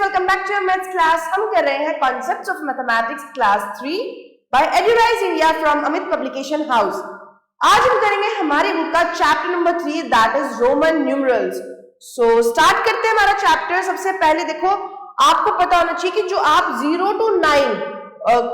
Welcome back to maths class. हम कर रहे हैं concepts of mathematics class 3 by Eduraise India from Amit publication house. आज हम करेंगे हमारी बुक का chapter number 3 that is Roman numerals. So start करते हैं हमारा चैप्टर। सबसे पहले देखो, आपको पता होना चाहिए कि जो आप 0 to 9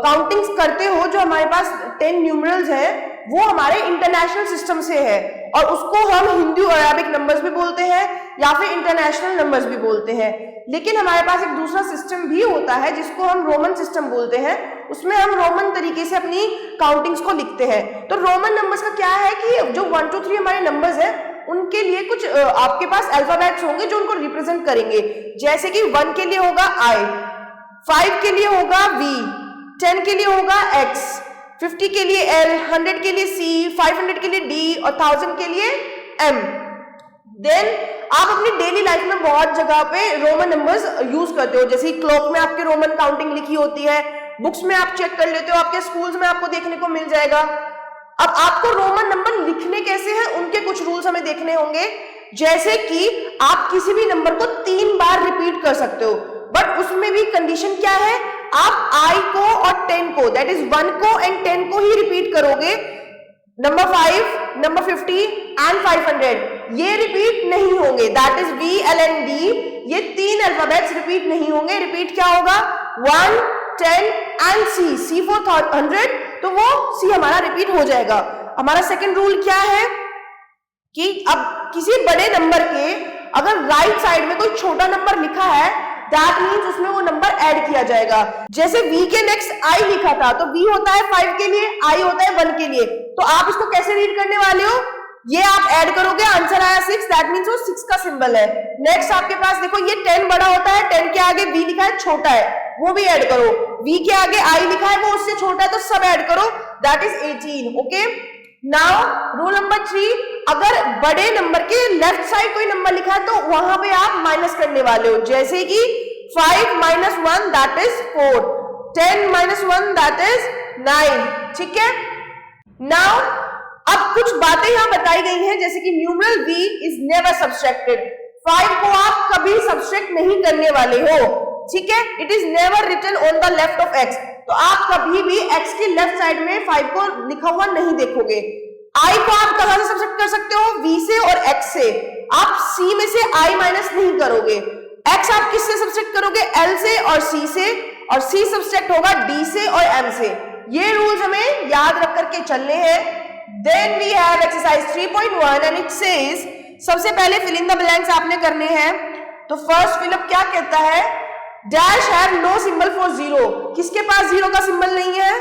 काउंटिंग्स करते हो, जो हमारे पास 10 न्यूमरल्स है, वो हमारे इंटरनेशनल सिस्टम से है और उसको हम हिंदी और अरबिक नंबर्स भी बोलते हैं या फिर इंटरनेशनल नंबर्स भी बोलते हैं। लेकिन हमारे पास एक दूसरा सिस्टम भी होता है जिसको हम रोमन सिस्टम बोलते हैं। उसमें हम रोमन तरीके से अपनी काउंटिंग्स को लिखते हैं। तो रोमन नंबर्स का क्या है कि जो 1 to 3 हमारे नंबर्स हैं, उनके लिए कुछ आपके पास अल्फाबेट्स होंगे जो उनको रिप्रेजेंट करेंगे। जैसे कि 1 के लिए होगा I, 5 के लिए होगा V, 10 के लिए होगा X, 50 के लिए L, 100 के लिए C, 500 के लिए D और 1000 के लिए M। देन आप अपनी डेली लाइफ में बहुत जगह पे रोमन नंबर्स यूज करते हो। जैसे क्लॉक में आपके रोमन काउंटिंग लिखी होती है, बुक्स में आप चेक कर लेते हो, आपके स्कूल्स में आपको देखने को मिल जाएगा। अब आपको रोमन नंबर लिखने कैसे हैं, उनके कुछ रूल्स हमें देखने होंगे। जैसे कि आप किसी भी नंबर को 3 बार रिपीट कर सकते हो, बट उसमें भी कंडीशन क्या है, आप I को और 10 को, दैट इज 1 को एंड 10 को ही रिपीट करोगे। नंबर 5, नंबर 50 एंड 500 ये रिपीट नहीं होंगे। That is V, L and D, ये 3 अल्फाबेट्स रिपीट नहीं होंगे। रिपीट क्या होगा, 1, 10 एंड C for 100, तो वो C हमारा रिपीट हो जाएगा। हमारा सेकंड रूल क्या है कि अब किसी बड़े नंबर के अगर राइट साइड में कोई छोटा नंबर लिखा है, दैट मीन्स उसमें वो नंबर ऐड किया जाएगा। जैसे V के नेक्स्ट I लिखा था, तो V होता है 5 के लिए, I होता है 1 के लिए। तो आप इसको कैसे रीड करने वाले हो, ये आप ऐड करोगे, आंसर आया 6, दैट मीन्स वो 6 का सिंबल है। नेक्स्ट आपके पास देखो, ये 10 बड़ा होता है, 10 के आगे V लिखा है छोटा है, वो भी ऐड करो। V के आगे I लिखा है, वो उससे छोटा है, तो सब ऐड करो, that is 18। Okay, now rule number 3, अगर बड़े नंबर के लेफ्ट साइड कोई नंबर लिखा है तो वहां पे आप माइनस करने वाले हो। जैसे कि 5 - 1 दैट इज 4, 10 - 1 दैट इज 9। ठीक है, नाउ अब कुछ बातें यहां बताई गई हैं, जैसे कि numeral V is never subtracted. 5 को आप कभी सब्सट्रैक्ट नहीं करने वाले हो। ठीक है, it is never written on the left of X, तो आप कभी भी X की लेफ्ट साइड में 5 को लिखा हुआ नहीं देखोगे। I को आप कहां से सब्सट्रैक्ट कर सकते हो, V से और X से। आप C में से I माइनस नहीं करोगे। X आप किससे सब्सट्रैक्ट करोगे, L से और C से, और C सब्सट्रैक्ट होगा D से और M से। ये रूल्स हमें याद रख करके चलने हैं। Then we have exercise 3.1 and it says, सबसे पहले fill in the blanks आपने करने हैं। तो फर्स्ट फिलअप क्या कहता है, dash have no symbol for 0। किसके पास 0 का सिंबल नहीं है,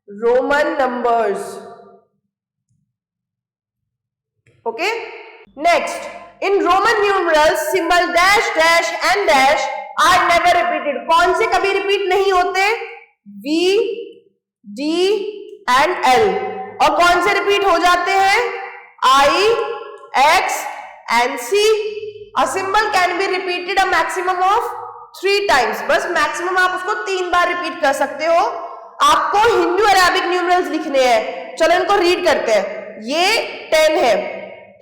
Roman numbers. Okay, next, in Roman numerals symbol dash, dash and dash are never repeated. कौन से कभी रिपीट नहीं होते, V, D एंड L। और कौन से रिपीट हो जाते हैं, I, X and C। A symbol can be repeated a maximum of 3 times। बस मैक्सिमम आप उसको 3 बार रिपीट कर सकते हो। आपको हिंदी और अरबिक न्यूमरल्स लिखने हैं। चलो इनको रीड करते हैं। ये 10 है,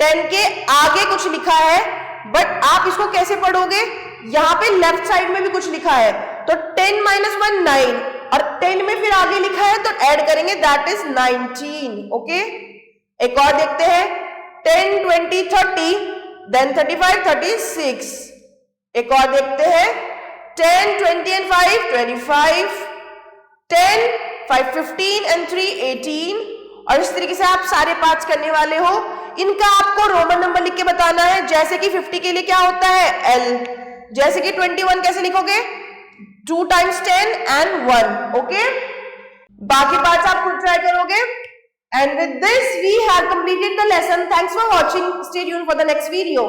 10 के आगे कुछ लिखा है, बट आप इसको कैसे पढ़ोगे, यहाँ पे लेफ्ट साइड में भी कुछ लिखा है, तो 10 - 1 9, और 10 में फिर आगे लिखा है तो ऐड करेंगे, दैट इज 19। ओके, एक और देखते हैं, 10 20 30 देन 35 36। एक और देखते हैं, 10 20 and 5 25, 10 5 15 and 3 18। और इस तरीके से आप सारे पार्ट्स करने वाले हो। इनका आपको रोमन नंबर लिख के बताना है। जैसे कि 50 के लिए क्या होता है, L। जैसे कि 21 कैसे लिखोगे, 2 times 10 and 1। ओके, बाकी पार्ट्स आप खुद ट्राई करोगे। And with this we have completed the lesson. Thanks for watching. Stay tuned for the next video.